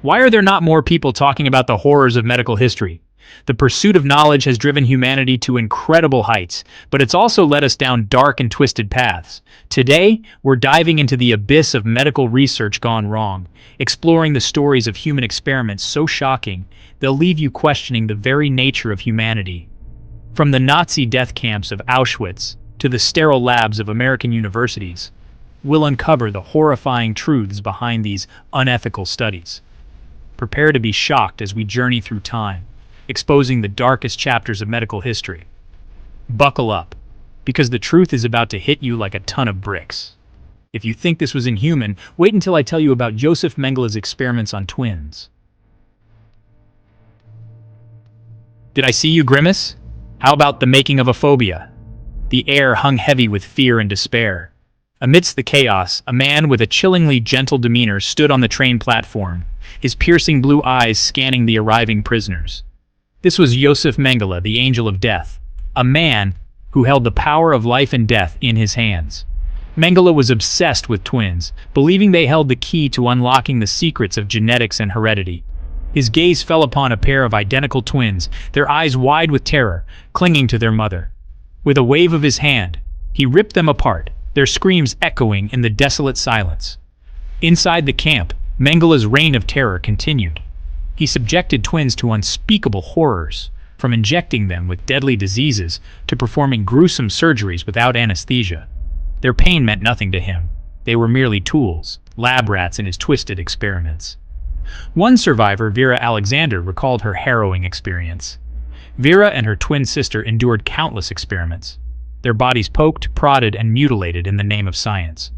Why are there not more people talking about the horrors of medical history? The pursuit of knowledge has driven humanity to incredible heights, but it's also led us down dark and twisted paths. Today, we're diving into the abyss of medical research gone wrong, exploring the stories of human experiments so shocking, they'll leave you questioning the very nature of humanity. From the Nazi death camps of Auschwitz to the sterile labs of American universities, we'll uncover the horrifying truths behind these unethical studies. Prepare to be shocked as we journey through time, exposing the darkest chapters of medical history. Buckle up, because the truth is about to hit you like a ton of bricks. If you think this was inhuman, wait until I tell you about Josef Mengele's experiments on twins. Did I see you grimace? How about the making of a phobia? The air hung heavy with fear and despair. Amidst the chaos, a man with a chillingly gentle demeanor stood on the train platform, his piercing blue eyes scanning the arriving prisoners. This was Josef Mengele, the angel of death, a man who held the power of life and death in his hands. Mengele was obsessed with twins, believing they held the key to unlocking the secrets of genetics and heredity. His gaze fell upon a pair of identical twins, their eyes wide with terror, clinging to their mother. With a wave of his hand, he ripped them apart, their screams echoing in the desolate silence. Inside the camp, Mengele's reign of terror continued. He subjected twins to unspeakable horrors, from injecting them with deadly diseases to performing gruesome surgeries without anesthesia. Their pain meant nothing to him. They were merely tools, lab rats in his twisted experiments. One survivor, Vera Alexander, recalled her harrowing experience. Vera and her twin sister endured countless experiments, their bodies poked, prodded, and mutilated in the name of science.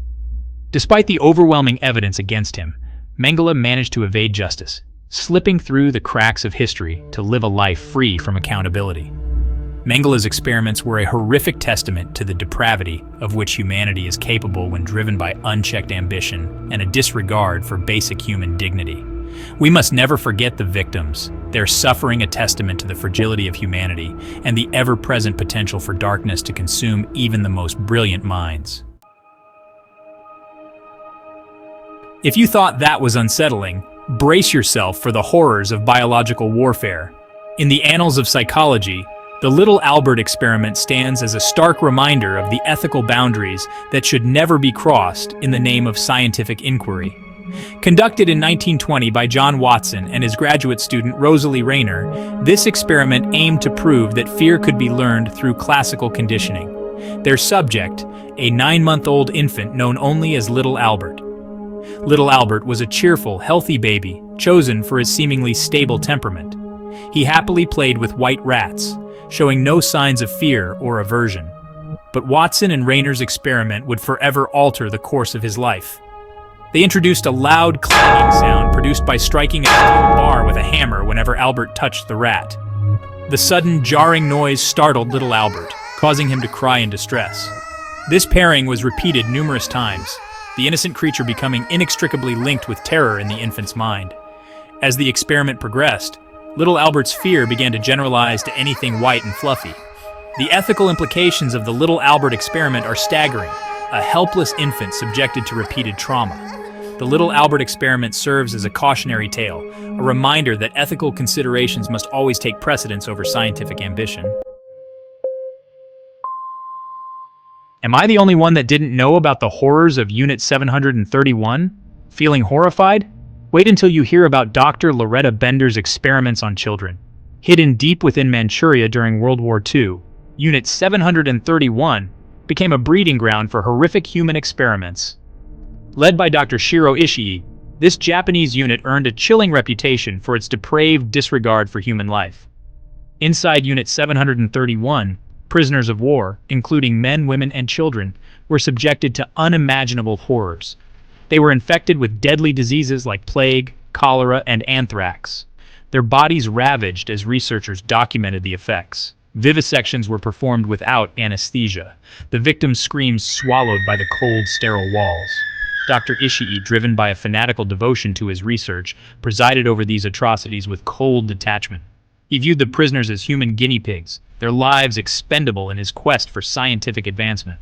Despite the overwhelming evidence against him, Mengele managed to evade justice, slipping through the cracks of history to live a life free from accountability. Mengele's experiments were a horrific testament to the depravity of which humanity is capable when driven by unchecked ambition and a disregard for basic human dignity. We must never forget the victims, their suffering a testament to the fragility of humanity and the ever-present potential for darkness to consume even the most brilliant minds. If you thought that was unsettling, brace yourself for the horrors of biological warfare. In the annals of psychology, the Little Albert experiment stands as a stark reminder of the ethical boundaries that should never be crossed in the name of scientific inquiry. Conducted in 1920 by John Watson and his graduate student Rosalie Rayner, this experiment aimed to prove that fear could be learned through classical conditioning. Their subject, a 9-month-old infant known only as Little Albert. Little Albert was a cheerful, healthy baby, chosen for his seemingly stable temperament. He happily played with white rats, showing no signs of fear or aversion. But Watson and Rayner's experiment would forever alter the course of his life. They introduced a loud clanging sound produced by striking a steel bar with a hammer whenever Albert touched the rat. The sudden, jarring noise startled Little Albert, causing him to cry in distress. This pairing was repeated numerous times, the innocent creature becoming inextricably linked with terror in the infant's mind. As the experiment progressed, Little Albert's fear began to generalize to anything white and fluffy. The ethical implications of the Little Albert experiment are staggering, a helpless infant subjected to repeated trauma. The Little Albert experiment serves as a cautionary tale, a reminder that ethical considerations must always take precedence over scientific ambition. Am I the only one that didn't know about the horrors of Unit 731? Feeling horrified? Wait until you hear about Dr. Lauretta Bender's experiments on children. Hidden deep within Manchuria during World War II, Unit 731 became a breeding ground for horrific human experiments. Led by Dr. Shiro Ishii, this Japanese unit earned a chilling reputation for its depraved disregard for human life. Inside Unit 731, prisoners of war, including men, women, and children, were subjected to unimaginable horrors. They were infected with deadly diseases like plague, cholera, and anthrax. Their bodies ravaged as researchers documented the effects. Vivisections were performed without anesthesia, the victims' screams swallowed by the cold, sterile walls. Dr. Ishii, driven by a fanatical devotion to his research, presided over these atrocities with cold detachment. He viewed the prisoners as human guinea pigs, their lives expendable in his quest for scientific advancement.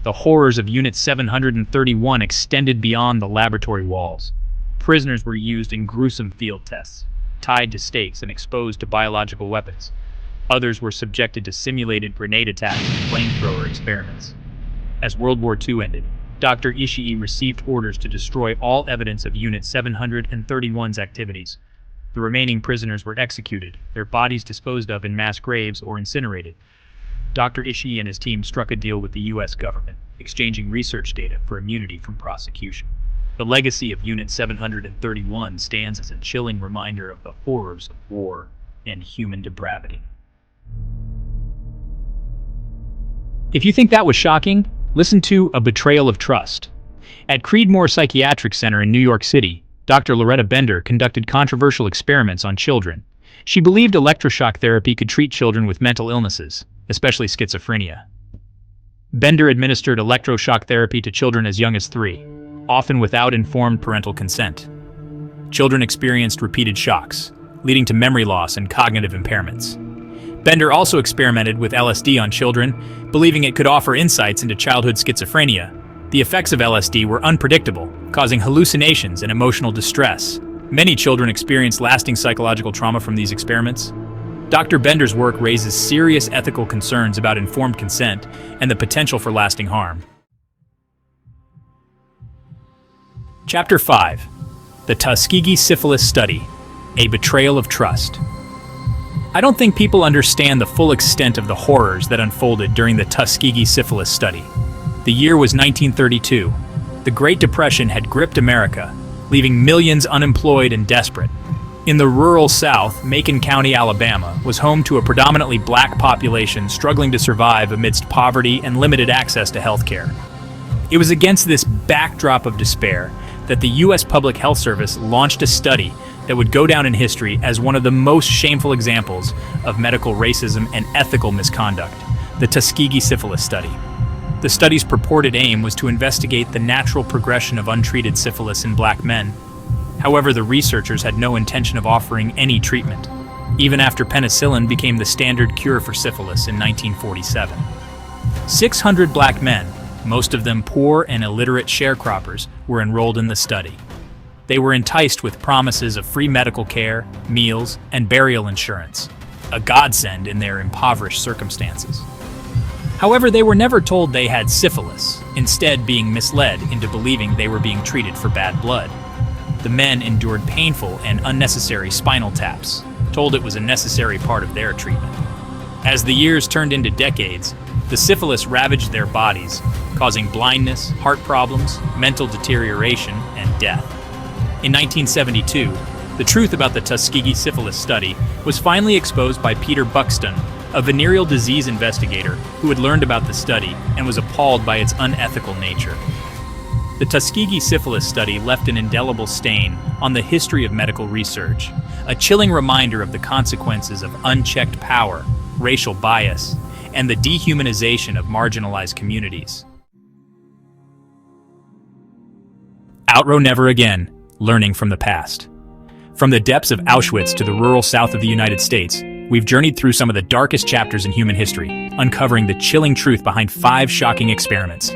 The horrors of Unit 731 extended beyond the laboratory walls. Prisoners were used in gruesome field tests, tied to stakes and exposed to biological weapons. Others were subjected to simulated grenade attacks and flamethrower experiments. As World War II ended, Dr. Ishii received orders to destroy all evidence of Unit 731's activities. The remaining prisoners were executed, their bodies disposed of in mass graves or incinerated. Dr. Ishii and his team struck a deal with the U.S. government, exchanging research data for immunity from prosecution. The legacy of Unit 731 stands as a chilling reminder of the horrors of war and human depravity. If you think that was shocking, listen to A Betrayal of Trust. At Creedmoor Psychiatric Center in New York City, Dr. Lauretta Bender conducted controversial experiments on children. She believed electroshock therapy could treat children with mental illnesses, especially schizophrenia. Bender administered electroshock therapy to children as young as 3, often without informed parental consent. Children experienced repeated shocks, leading to memory loss and cognitive impairments. Bender also experimented with LSD on children, believing it could offer insights into childhood schizophrenia. The effects of LSD were unpredictable, causing hallucinations and emotional distress. Many children experienced lasting psychological trauma from these experiments. Dr. Bender's work raises serious ethical concerns about informed consent and the potential for lasting harm. Chapter 5. The Tuskegee Syphilis Study, A Betrayal of Trust. I don't think people understand the full extent of the horrors that unfolded during the Tuskegee Syphilis Study. The year was 1932. The Great Depression had gripped America, leaving millions unemployed and desperate. In the rural South, Macon County, Alabama, was home to a predominantly black population struggling to survive amidst poverty and limited access to health care. It was against this backdrop of despair that the U.S. Public Health Service launched a study that would go down in history as one of the most shameful examples of medical racism and ethical misconduct, the Tuskegee Syphilis Study. The study's purported aim was to investigate the natural progression of untreated syphilis in black men. However, the researchers had no intention of offering any treatment, even after penicillin became the standard cure for syphilis in 1947. 600 black men, most of them poor and illiterate sharecroppers, were enrolled in the study. They were enticed with promises of free medical care, meals, and burial insurance, a godsend in their impoverished circumstances. However, they were never told they had syphilis, instead being misled into believing they were being treated for bad blood. The men endured painful and unnecessary spinal taps, told it was a necessary part of their treatment. As the years turned into decades, the syphilis ravaged their bodies, causing blindness, heart problems, mental deterioration, and death. In 1972, the truth about the Tuskegee Syphilis Study was finally exposed by Peter Buxton, a venereal disease investigator who had learned about the study and was appalled by its unethical nature. The Tuskegee Syphilis Study left an indelible stain on the history of medical research, a chilling reminder of the consequences of unchecked power, racial bias, and the dehumanization of marginalized communities. Outrow Never Again, Learning from the Past. From the depths of Auschwitz to the rural south of the United States, we've journeyed through some of the darkest chapters in human history, uncovering the chilling truth behind 5 shocking experiments.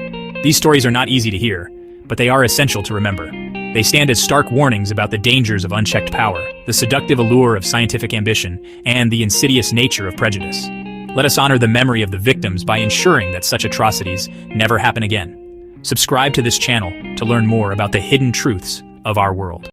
These stories are not easy to hear, but they are essential to remember. They stand as stark warnings about the dangers of unchecked power, the seductive allure of scientific ambition, and the insidious nature of prejudice. Let us honor the memory of the victims by ensuring that such atrocities never happen again. Subscribe to this channel to learn more about the hidden truths of our world.